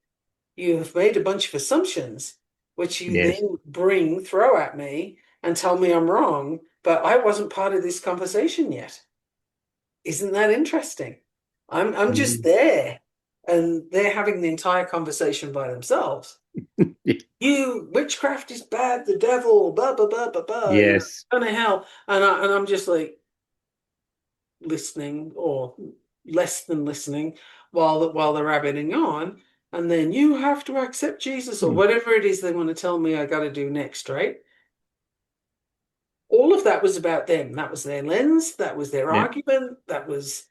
You've made a bunch of assumptions, which you Yes. then throw at me and tell me I'm wrong, but I wasn't part of this conversation yet. Isn't that interesting? I'm just Mhm. there, and they're having the entire conversation by themselves. You witchcraft is bad, the devil, blah blah blah blah blah, Yes. ton of hell. And I'm just like listening or less than listening while they're rabbiting on, and then you have to accept Jesus or Hmm. whatever it is they want to tell me I got to do next, right? All of that was about them. That was their lens, that was their Yeah. argument, that was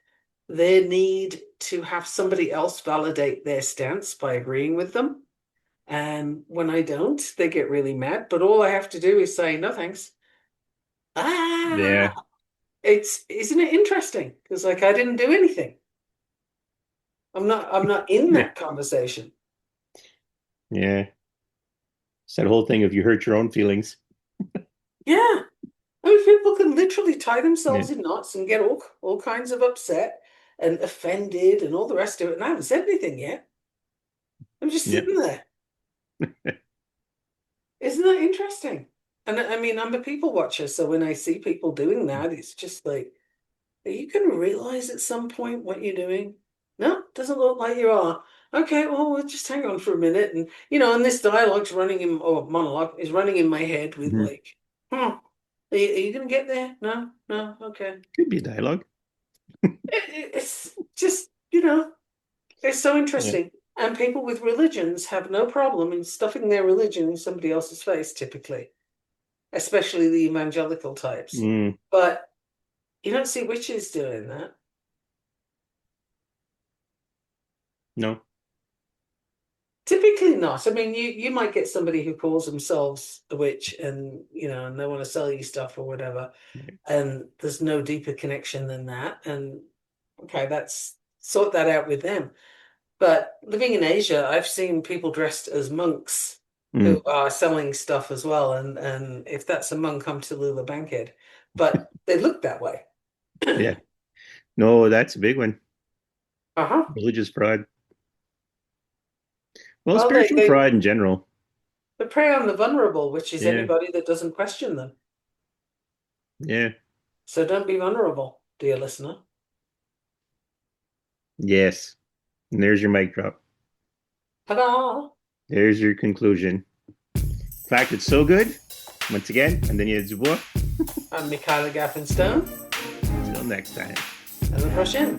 their need to have somebody else validate their stance by agreeing with them. And when I don't, they get really mad. But all I have to do is say, no thanks. Yeah. Ah, isn't it interesting? Because like I didn't do anything. I'm not in Yeah. that conversation. Yeah. It's that whole thing of you hurt your own feelings. Yeah. I mean, people can literally tie Yeah. themselves in knots and get all kinds of upset and offended and all the rest of it. And I haven't said anything yet. I'm just Yeah. sitting there. Isn't that interesting? And I mean, I'm a people watcher, so when I see people doing that, it's just like, are you going to realize at some point what you're doing? No, doesn't look like you are. Okay, well, we'll just hang on for a minute. And, and this dialogue's running in, or monologue is running in my head with Hmm. like, are you going to get there? No, no, okay. Could be dialogue. It's just, it's so Yeah. interesting. And people with religions have no problem in stuffing their religion in somebody else's face, typically, especially the evangelical types. Mm, But you don't see witches doing that. no. Typically not. I mean, you might get somebody who calls themselves a witch and, and they want to sell you stuff or whatever, Right. and there's no deeper connection than that. And okay, that's sort that out with them. But living in Asia, I've seen people dressed as monks who Mm, are selling stuff as well. And if that's a monk, I'm Tallulah Bankhead. But they look that way. yeah. No, that's a big one. Uh-huh. Religious fraud. Well, Well, spiritual they fraud in general. they prey on the vulnerable, which is Yeah. anybody that doesn't question them. Yeah. So don't be vulnerable, dear listener. Yes. And there's your mic drop. Ta-da! There's your conclusion. In fact, it's so good. Once again, and then you Dubois. I'm Michaela Gaffinstone, Till next time. and the brush in.